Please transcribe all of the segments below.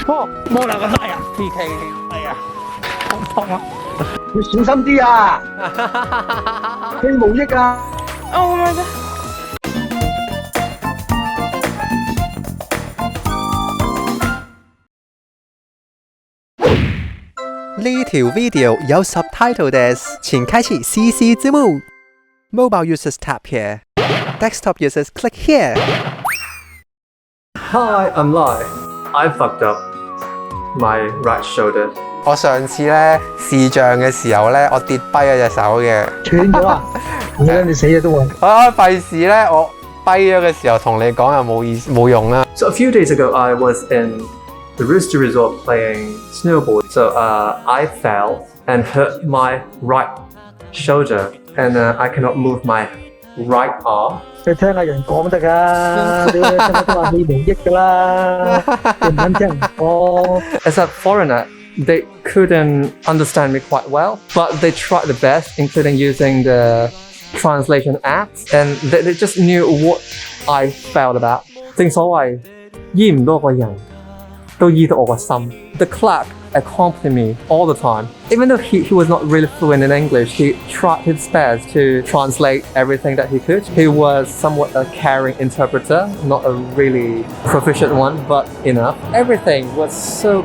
冇啦個係啊 PK 係啊，好痛啊！要小心啲啊！你無益啊！Oh my god！呢條 video 有 subtitle です請開啟 CC 字幕 Mobile users tap here Desktop users click here Hi, I'm Lai. I fucked up my right shoulder. 我上次咧視像嘅時候咧，我跌跛咗隻手嘅。斷咗啊！你死咗都喎。費事咧，我跛咗嘅時候同你講又冇用啦。So a few days ago, I was in the Rooster Resort playing snowboard. So I fell and hurt my right shoulder, and I cannot move my right arm. 你聽下人講得㗎，你聽下都話你無益㗎啦，你唔肯聽人講。As a foreigner, they couldn't understand me quite well, but they tried their best, including using the translation apps, and they just knew what I felt about. 正所謂醫唔到個人，都醫到我個心。The clerk accompanied me all the time. Even though he was not really fluent in English, he tried his best to translate everything that he could. He was somewhat a caring interpreter, not a really proficient one, but enough. Everything was so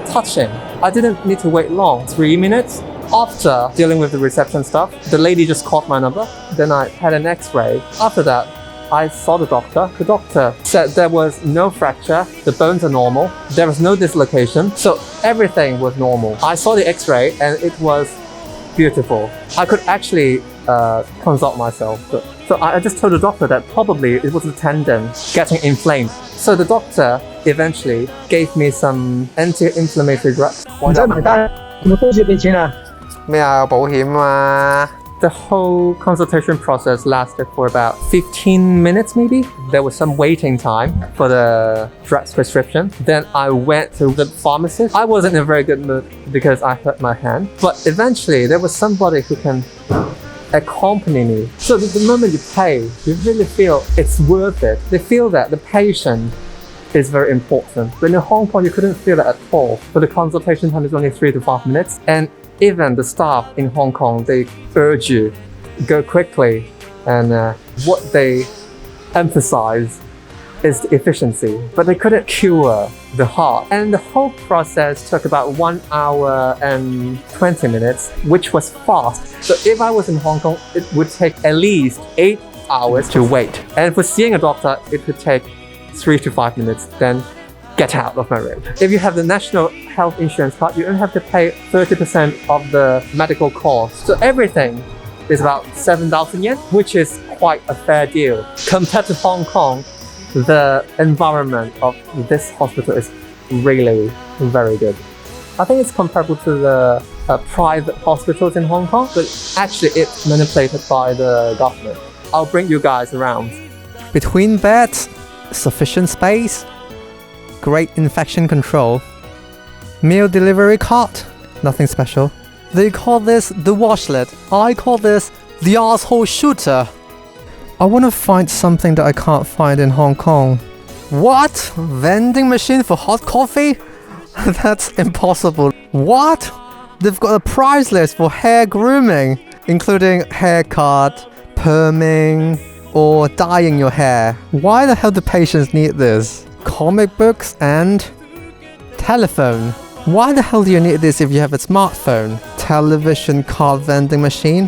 touching. I didn't need to wait long, 3 minutes. After dealing with the reception stuff, the lady just called my number. Then I had an x-ray. After that, I saw the doctor. The doctor said there was no fracture, the bones are normal, there was no dislocation, so everything was normal. I saw the x-ray and it was beautiful. I could actually consult myself. So I just told the doctor that probably it was the tendon getting inflamed. So the doctor eventually gave me some anti-inflammatory drugs. 唔使埋單，有冇多少俾錢啊？咩啊？有保險啊？ The whole consultation process lasted for about 15 minutes maybe. There was some waiting time for the drugs prescription. Then I went to the pharmacist. I wasn't in a very good mood because I hurt my hand. But eventually there was somebody who can accompany me. So the moment you pay, you really feel it's worth it. They feel that the patient is very important. But in Hong Kong, you couldn't feel that at all. So the consultation time is only 3 to 5 minutes. And even the staff in Hong Kong, they urge you, go quickly. And what they emphasize is the efficiency. But they couldn't cure the heart. And the whole process took about 1 hour and 20 minutes, which was fast. So if I was in Hong Kong, it would take at least 8 hours to wait. And for seeing a doctor, it would take 3 to 5 minutes. Then get out of my room. If you have the national health insurance card, you only have to pay 30% of the medical cost. So everything is about 7,000 yen, which is quite a fair deal. Compared to Hong Kong, the environment of this hospital is really very good. I think it's comparable to the private hospitals in Hong Kong, but actually it's manipulated by the government. I'll bring you guys around. Between beds, sufficient space, great infection control, meal delivery cart, nothing special. They call this the washlet. I call this the asshole shooter. I want to find something that I can't find in Hong Kong. What? Vending machine for hot coffee? That's impossible. What? They've got a price list for hair grooming, including haircut, perming, or dyeing your hair. Why the hell do patients need this? Comic books and telephone. Why the hell do you need this if you have a smartphone? Television card vending machine?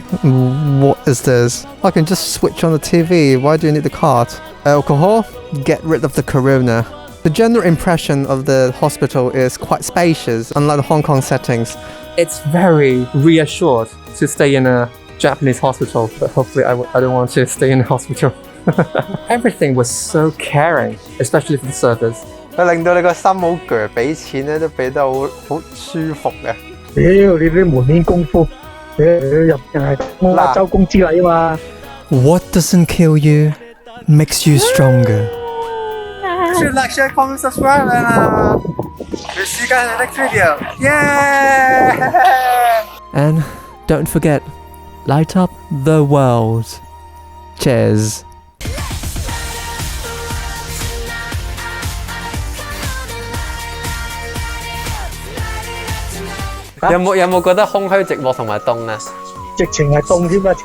What is this? I can just switch on the TV. Why do you need the card? Alcohol? Get rid of the corona. The general impression of the hospital is quite spacious, unlike the Hong Kong settings. It's very reassured to stay in a Japanese hospital, but hopefully I don't want to stay in a hospital. Everything was so caring, especially for the service. 佢令到你個心好鋸，俾錢咧都俾得好舒服嘅。屌，你啲門面功夫，你入係歐洲公之禮啊嘛。What doesn't kill you makes you stronger. Like, share, comment, subscribe, and we'll see you guys in the next video. Yeah! And don't forget, light up the world. Cheers. 有冇覺得空虛寂寞同埋凍啊？直情係凍添啊！